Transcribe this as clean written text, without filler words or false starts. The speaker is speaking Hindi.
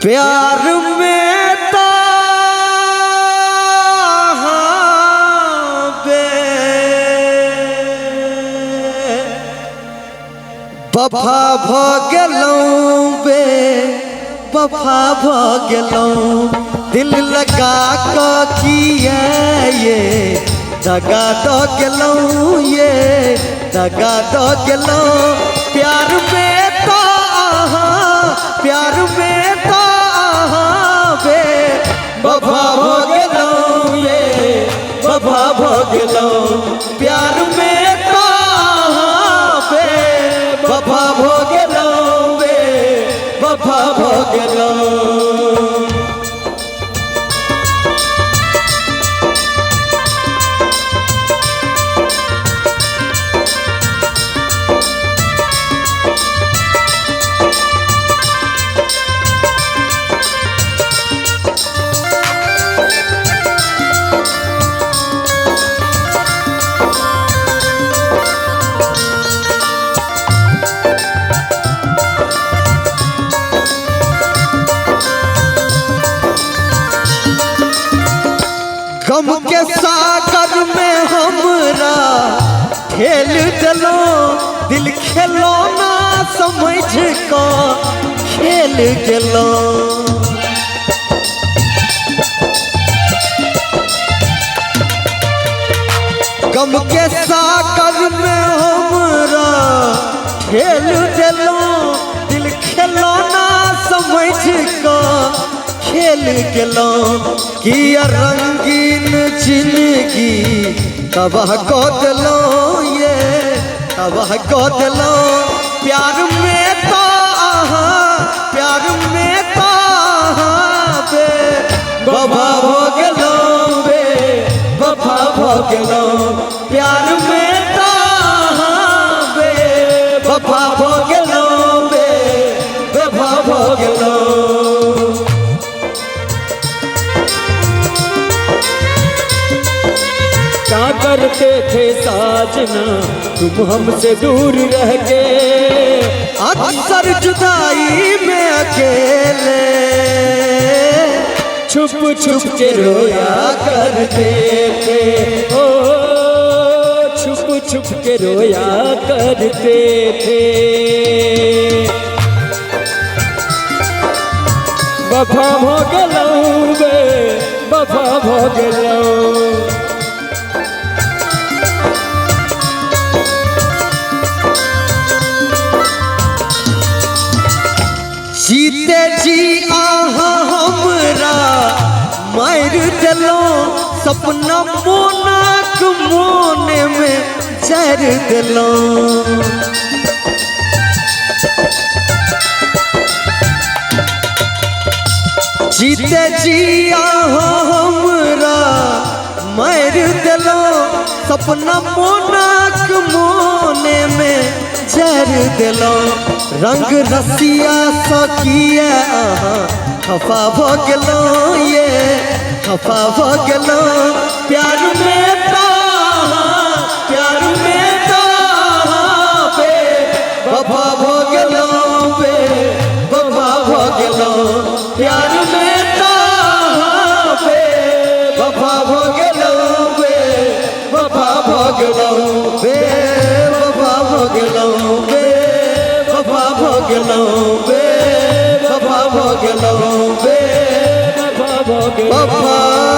प्यार में तो बफा भ गेलौं बे बफा भ गेलौं दिल लगा क किया ये दगा द गेलौं ये दगा द गेलौं प्यार में तो प्यार में तो बे बफा भ गेलौं ये बफा भ गेलौं प्यार में तो बे बफा भ गेलौं बे बफा भ गेलौं। गम के सागर में हमरा खेल दिलो दिल खेलो ना समझ को खेल गेलो गम के सागर में हमरा खेल दिलो दिल खेलो ना समझ को खेल गेलो किया रंगीन जिंदगी तबाह को दिलो ये तबाह को दिलो प्यार में तो प्यार में तो बे बफा भ गेलौं बे बफा भ गेलौं प्यार में तो बे बफा भ गेलौं बे बफा भ गेलौं। क्या करते थे साजना तुम हमसे दूर रह के अक्सर जुदाई में अकेले छुप छुप के रोया करते थे ओ छुप छुप के रोया करते थे बफा भ गेलौं बे बफा भ गेलौं। जीते जी हमरा मार दिलो सपना मोनाक मोने में जर दिलो जीते जी हमरा मार दिलो सपना मोनाक मोने में जर दिलो रंग रसिया सकिया खफा भ गेलौं ये खफा भ गेलौं प्यार में तो बे बफा भ गेलौं बे बफा भ गेलौं प्यार में तो बे बफा भ गेलौं बे बफा भ गेलौं बे बफा भ गेलौं बे बफा भ गेलौं बे बफा भ गेलौं बे बफा भ गेलौं बफा